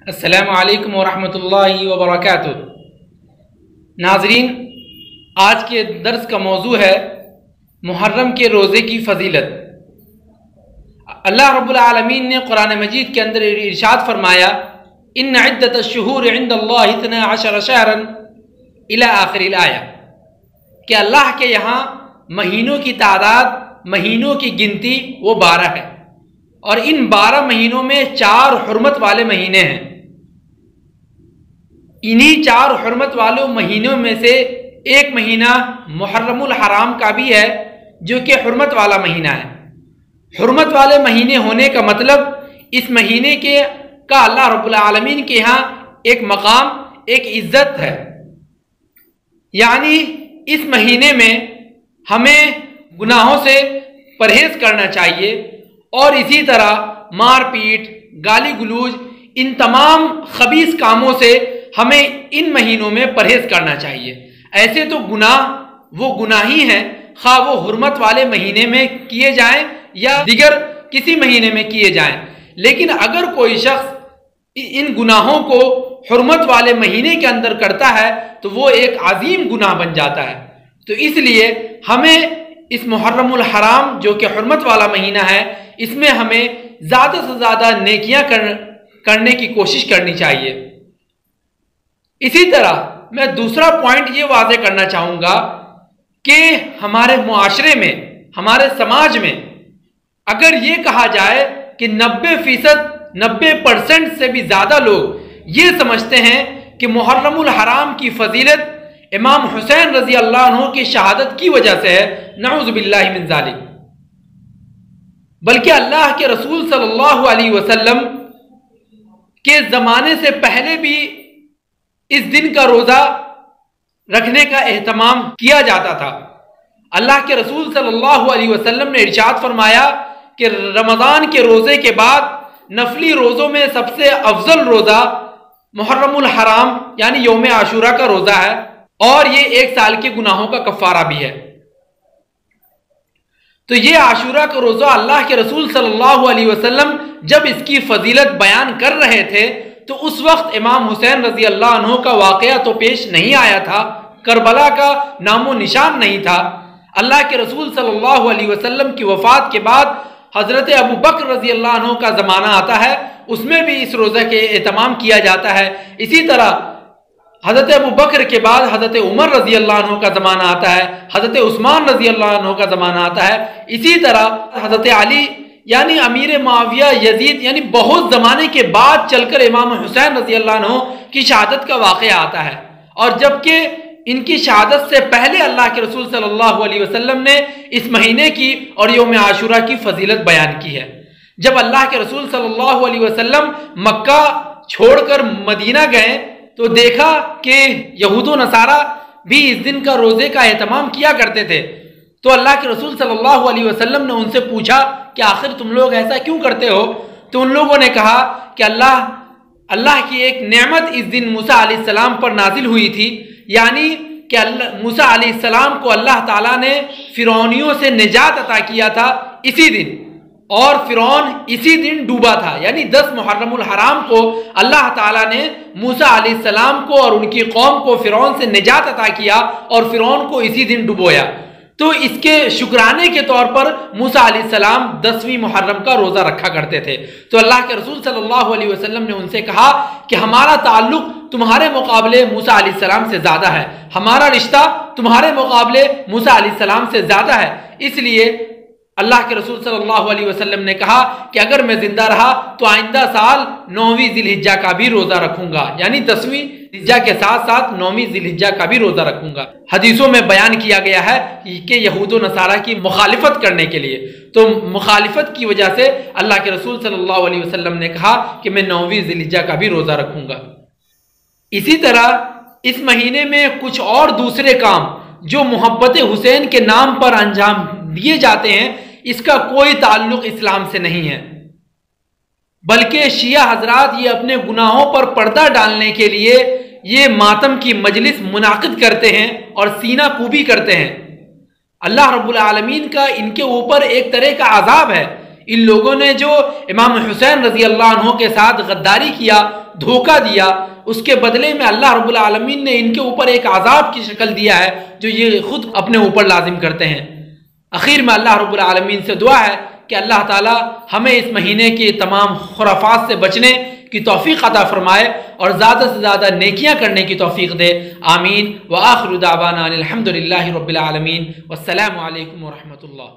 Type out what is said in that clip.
अस्सलामु अलैकुम वरहमतुल्लाहि वबरकातुह। नाजरीन, आज के दर्स का मौजू है मुहर्रम के रोज़े की फजीलत। अल्लाह रब्बुल आलमीन ने कुरान मजीद के अंदर इरशाद फरमाया, इन्न इद्दतश्शुहूर इंदल्लाहि 12 शहरन इला आखिरिल आया, कि अल्लाह के यहाँ महीनों की तादाद, महीनों की गिनती वो 12 है और इन 12 महीनों में 4 हुर्मत वाले महीने हैं। इन्हीं 4 हुर्मत वाले महीनों में से एक महीना मुहर्रमुल हराम का भी है, जो कि हुर्मत वाला महीना है। हुर्मत वाले महीने होने का मतलब इस महीने के का अल्लाह रब्बुल आलमीन के यहाँ एक मकाम, एक इज्जत है। यानी इस महीने में हमें गुनाहों से परहेज करना चाहिए और इसी तरह मारपीट, गाली गलूज, इन तमाम खबीस कामों से हमें इन महीनों में परहेज करना चाहिए। ऐसे तो गुनाह वो गुनाह ही हैं, खा वो हुर्मत वाले महीने में किए जाएं या दिगर किसी महीने में किए जाएं। लेकिन अगर कोई शख्स इन गुनाहों को हुर्मत वाले महीने के अंदर करता है तो वो एक अजीम गुनाह बन जाता है। तो इसलिए हमें इस मुहर्रमुल हराम, जो कि हुर्मत वाला महीना है, इसमें हमें ज़्यादा से ज़्यादा नेकियां करने की कोशिश करनी चाहिए। इसी तरह मैं दूसरा पॉइंट ये वाज़े करना चाहूँगा कि हमारे मुआशरे में, हमारे समाज में अगर ये कहा जाए कि 90% से भी ज़्यादा लोग ये समझते हैं कि मुहर्रमुल हराम की फजीलत इमाम हुसैन रजी अल्लाह अन्हु की शहादत की वजह से है, नऊज़ बिल्लाहि मिन ज़ालिक, बल्कि अल्लाह के रसूल सल्लल्लाहु अलैहि वसल्लम के ज़माने से पहले भी इस दिन का रोज़ा रखने का एहतमाम किया जाता था। अल्लाह के रसूल सल्लल्लाहु अलैहि वसल्लम ने इरशाद फरमाया कि रमज़ान के रोज़े के बाद नफली रोज़ों में सबसे अफजल रोज़ा मुहर्रमुल हराम यानी यौम आशूरा का रोज़ा है और ये 1 साल के गुनाहों का कफ़ारा भी है। तो ये आशूरा का रोज़ा अल्लाह के रसूल सल्लल्लाहु अलैहि वसल्लम जब इसकी फजीलत बयान कर रहे थे तो उस वक्त इमाम हुसैन रजी अल्लाह अन्हु का वाक़या तो पेश नहीं आया था, करबला का नामो निशान नहीं था। अल्लाह के रसूल सल्लल्लाहु अलैहि वसल्लम की वफ़ात के बाद हज़रत अबू बकर रजी अल्लाह अन्हु का ज़माना आता है, उसमें भी इस रोज़े के एहतमाम किया जाता है। इसी तरह हज़रत अबू बकर के बाद हज़रत उमर रजी अल्लाह अन्हु का ज़माना आता है, हज़रत उस्मान रजी अल्लाह अन्हु का ज़माना आता है। इसी तरह हज़रत अली यानी अमीर मुआविया, यजीद, यानी बहुत ज़माने के बाद चलकर इमाम हुसैन रजी अल्लाह अन्हु की शहादत का वाक़या आता है। और जबकि इनकी शहादत से पहले अल्लाह के रसूल सल्लल्लाहु अलैहि वसल्लम ने इस महीने की और यौम आशूरा की फजीलत बयान की है। जब अल्लाह के रसूल सल्लल्लाहु अलैहि वसल्लम मक्का छोड़कर मदीना गए तो देखा कि यहूद व नसारा भी इस दिन का रोज़े का एहतमाम किया करते थे। तो अल्लाह के रसूल सल्लल्लाहु अलैहि वसल्लम ने उनसे पूछा कि आखिर तुम लोग ऐसा क्यों करते हो? तो उन लोगों ने कहा कि अल्लाह की एक नेमत इस दिन मूसा अलैहिस्सलाम पर नाजिल हुई थी, यानी कि मूसा अलैहिस्सलाम को अल्लाह ताला ने फिरौनियों से निजात अता किया था इसी दिन, और फिरौन इसी दिन डूबा था। यानी 10 मुहर्रमुल हराम को अल्लाह ताला ने मूसा अलैहिस्सलाम को और उनकी कौम को फिरौन से निजात अता किया और फिरौन को इसी दिन डुबोया। तो इसके शुक्राने के तौर पर मूसा अलैहिस्सलाम 10वीं मुहर्रम का रोज़ा रखा करते थे। तो अल्लाह के रसूल सल्लल्लाहु अलैहि वसल्लम ने उनसे कहा कि हमारा ताल्लुक तुम्हारे मुकाबले मूसा अलैहिस्सलाम से ज़्यादा है, हमारा रिश्ता तुम्हारे मुकाबले मूसा अलैहिस्सलाम से ज़्यादा है। इसलिए अल्लाह के रसूल सल्लल्लाहु अलैहि वसल्लम ने कहा कि अगर मैं जिंदा रहा तो आइंदा साल 9वीं जिलहिज्जा का भी रोज़ा रखूंगा, यानी 10वीं जिलहिज्जा के साथ साथ 9वीं जिलहिज्जा का भी रोज़ा रखूंगा। हदीसों में बयान किया गया है कि यहूद व नसारा की मुखालिफत करने के लिए, तो मुखालिफत की वजह से अल्लाह के रसूल सल्लल्लाहु अलैहि वसल्लम ने कहा कि मैं 9वीं जिलहिज्जा का भी रोज़ा रखूंगा। इसी तरह इस महीने में कुछ और दूसरे काम जो मोहब्बत हुसैन के नाम पर अंजाम दिए जाते हैं, इसका कोई ताल्लुक इस्लाम से नहीं है, बल्कि शिया हजरात ये अपने गुनाहों पर पर्दा डालने के लिए ये मातम की मजलिस मुनाकिद करते हैं और सीना कूबी करते हैं। अल्लाह रब्बुल आलमीन का इनके ऊपर एक तरह का अजाब है, इन लोगों ने जो इमाम हुसैन रजी अल्लाह अन्हु के साथ गद्दारी किया, धोखा दिया, उसके बदले में अल्लाह रब्बुल आलमीन ने इनके ऊपर एक आज़ाब की शक्ल दिया है जो ये खुद अपने ऊपर लाजिम करते हैं। आखिर में अल्लाह रब्बुल आलमीन से दुआ है कि अल्लाह ताला हमें इस महीने के तमाम खुराफात से बचने की तौफीक अता फरमाए और ज़्यादा से ज़्यादा नेकियां करने की तौफीक दे। आमीन। व आखिरु दावाना अनिल हम्दुलिल्लाहि रब्बिल आलमीन। वस्सलामु अलैकुम व रहमतुल्लाह।